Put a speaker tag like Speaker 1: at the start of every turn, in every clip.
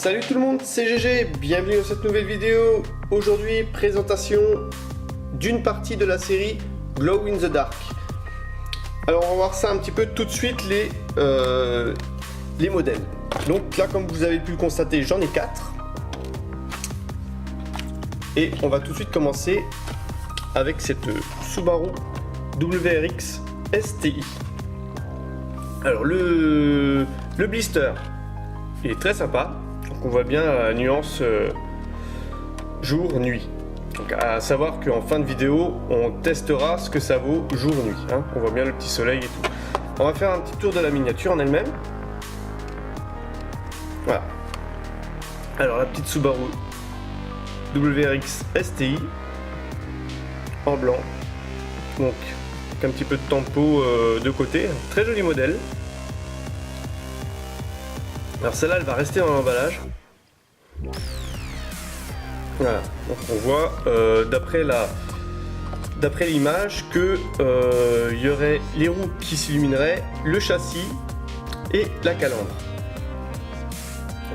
Speaker 1: Salut tout le monde, c'est GG, bienvenue dans cette nouvelle vidéo. Aujourd'hui, présentation d'une partie de la série Glow in the Dark. Alors on va voir ça un petit peu tout de suite, les modèles. Donc là, comme vous avez pu le constater, j'en ai 4. Et on va tout de suite commencer avec cette Subaru WRX STI. Alors le blister est très sympa. Donc on voit bien la nuance jour-nuit. Donc à savoir qu'en fin de vidéo, on testera ce que ça vaut jour-nuit. Hein. On voit bien le petit soleil et tout. On va faire un petit tour de la miniature en elle-même. Voilà. Alors la petite Subaru WRX STI en blanc. Donc avec un petit peu de tempo de côté. Très joli modèle. Alors celle-là, elle va rester dans l'emballage. Voilà, donc on voit d'après l'image que y aurait les roues qui s'illumineraient, le châssis et la calandre,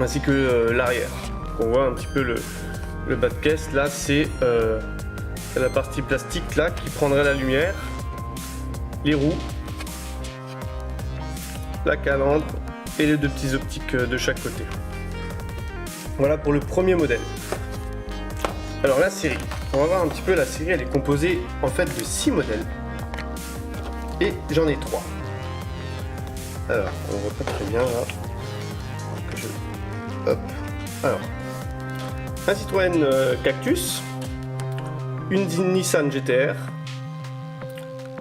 Speaker 1: ainsi que l'arrière. On voit un petit peu le bas de caisse. Là, c'est la partie plastique là qui prendrait la lumière, les roues, la calandre et les deux petits optiques de chaque côté. Voilà pour le premier modèle. Alors la série, on va voir un petit peu la série. Elle est composée en fait de 6 modèles et j'en ai 3. Alors on voit pas très bien là. Hop. Alors un Citroën Cactus, une Nissan GTR,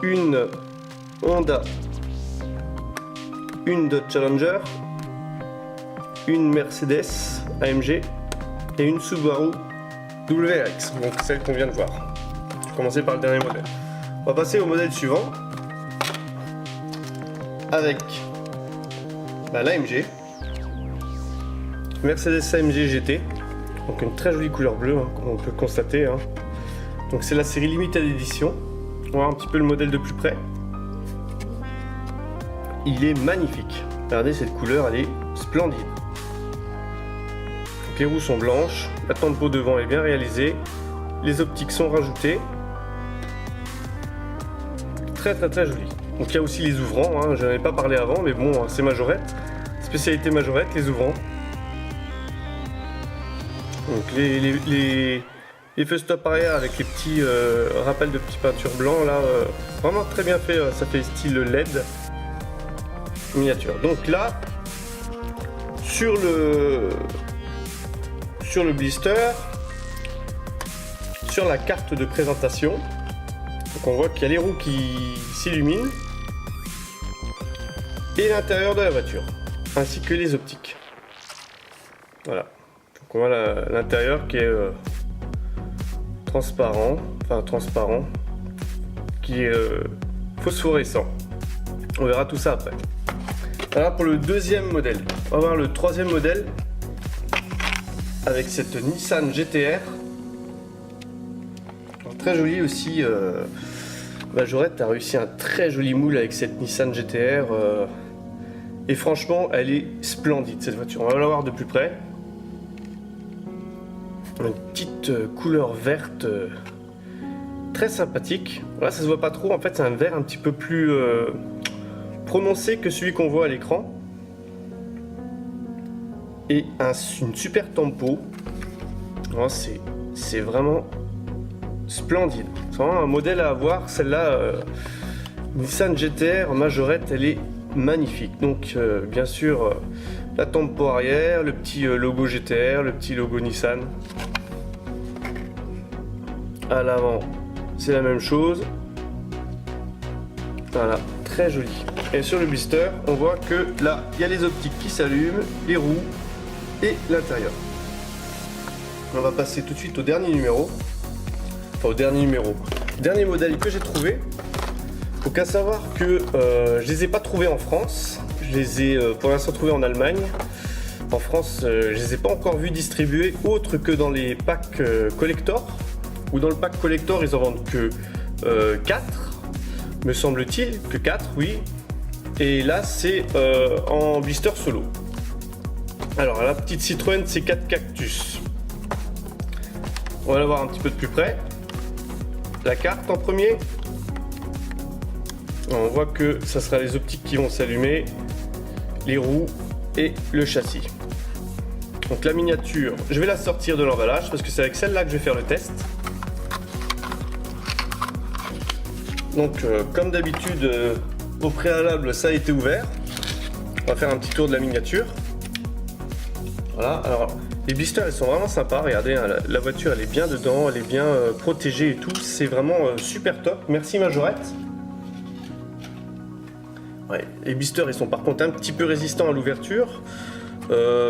Speaker 1: une Honda, une Dodge Challenger, une Mercedes AMG et une Subaru WRX, donc celle qu'on vient de voir. Je vais commencer par le dernier modèle. On va passer au modèle suivant avec l'AMG Mercedes AMG GT, donc une très jolie couleur bleue, hein, comme on peut le constater. Hein. Donc c'est la série Limited Edition. On va voir un petit peu le modèle de plus près. Il est magnifique. Regardez cette couleur, elle est splendide. Donc les roues sont blanches, la tempo devant est bien réalisée, les optiques sont rajoutées. Très joli. Donc il y a aussi les ouvrants, hein. Je n'en ai pas parlé avant, mais bon, c'est Majorette. Spécialité Majorette, les ouvrants. Donc les feux stop arrière avec les petits rappels de petits peintures blancs là, vraiment très bien fait, ça fait style LED. Miniature. Donc là, sur le blister, sur la carte de présentation, donc on voit qu'il y a les roues qui s'illuminent et l'intérieur de la voiture, ainsi que les optiques. Voilà. Donc on voit l'intérieur qui est transparent, qui est phosphorescent. On verra tout ça après. Alors pour le deuxième modèle, on va voir le troisième modèle avec cette Nissan GTR. Alors, très joli aussi. Majorette a réussi un très joli moule avec cette Nissan GTR. Et franchement, elle est splendide cette voiture. On va la voir de plus près. Une petite couleur verte très sympathique. Là, ça se voit pas trop. En fait, c'est un vert un petit peu plus prononcé que celui qu'on voit à l'écran, et une super tempo. C'est vraiment splendide. C'est vraiment un modèle à avoir. Celle-là, Nissan GTR Majorette, elle est magnifique. Donc bien sûr la tempo arrière, le petit logo GTR, le petit logo Nissan. À l'avant, c'est la même chose. Voilà, très joli. Et sur le blister, on voit que là, il y a les optiques qui s'allument, les roues et l'intérieur. On va passer tout de suite au dernier numéro. Enfin, au dernier modèle que j'ai trouvé. Faut qu'à savoir que je les ai pas trouvés en France. Je les ai pour l'instant trouvés en Allemagne. En France, je les ai pas encore vus distribués autre que dans les packs collector. Ou dans le pack collector, ils en vendent que 4. Me semble-t-il, que 4, oui. Et là, c'est en blister solo. Alors la petite Citroën C4 Cactus. On va la voir un petit peu de plus près. La carte en premier. On voit que ça sera les optiques qui vont s'allumer, les roues et le châssis. Donc la miniature, je vais la sortir de l'emballage parce que c'est avec celle-là que je vais faire le test. Donc comme d'habitude, au préalable ça a été ouvert. On va faire un petit tour de la miniature. Voilà, alors les blisters ils sont vraiment sympas, regardez, hein, la voiture elle est bien dedans, elle est bien protégée et tout, c'est vraiment super top. Merci Majorette. Ouais, les blisters ils sont par contre un petit peu résistants à l'ouverture.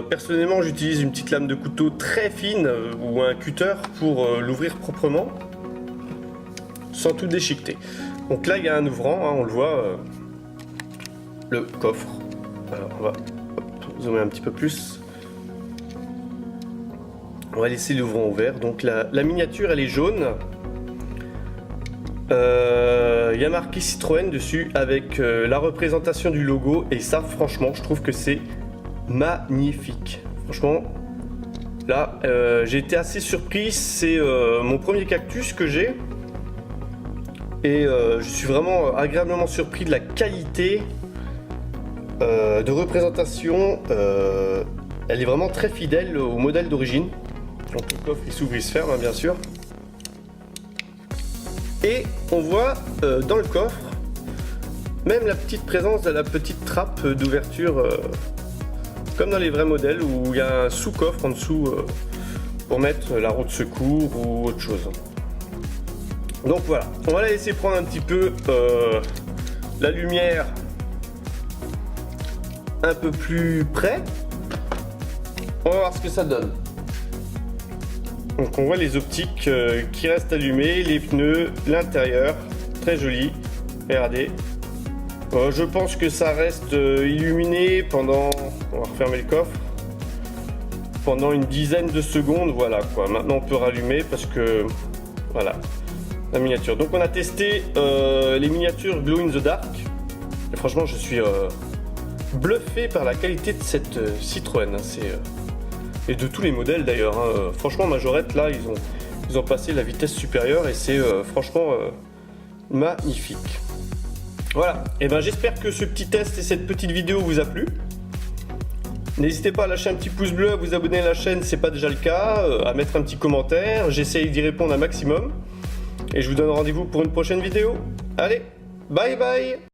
Speaker 1: Personnellement j'utilise une petite lame de couteau très fine ou un cutter pour l'ouvrir proprement sans tout déchiqueter. Donc là il y a un ouvrant, hein, on le voit, le coffre. Alors on va zoomer un petit peu plus. On va laisser l'ouvrant ouvert. Donc la miniature elle est jaune. Il y a marqué Citroën dessus avec la représentation du logo et ça franchement je trouve que c'est magnifique. Franchement là j'ai été assez surpris, c'est mon premier Cactus que j'ai et je suis vraiment agréablement surpris de la qualité de représentation. Elle est vraiment très fidèle au modèle d'origine. Donc le coffre il s'ouvre, il se ferme hein, bien sûr. Et on voit dans le coffre même la petite présence de la petite trappe d'ouverture comme dans les vrais modèles où il y a un sous-coffre en dessous pour mettre la roue de secours ou autre chose. Donc voilà, on va la laisser prendre un petit peu la lumière un peu plus près. On va voir ce que ça donne. Donc on voit les optiques qui restent allumées, les pneus, l'intérieur, très joli. Regardez. Je pense que ça reste illuminé pendant, on va refermer le coffre, pendant une dizaine de secondes, voilà quoi. Maintenant on peut rallumer parce que, voilà, la miniature. Donc on a testé les miniatures Glow in the Dark. Et franchement je suis bluffé par la qualité de cette Citroën. Et de tous les modèles d'ailleurs. Hein. Franchement Majorette là ils ont passé la vitesse supérieure et c'est franchement magnifique. Voilà, et ben j'espère que ce petit test et cette petite vidéo vous a plu. N'hésitez pas à lâcher un petit pouce bleu, à vous abonner à la chaîne si ce n'est pas déjà le cas, à mettre un petit commentaire, j'essaye d'y répondre un maximum. Et je vous donne rendez-vous pour une prochaine vidéo. Allez, bye bye!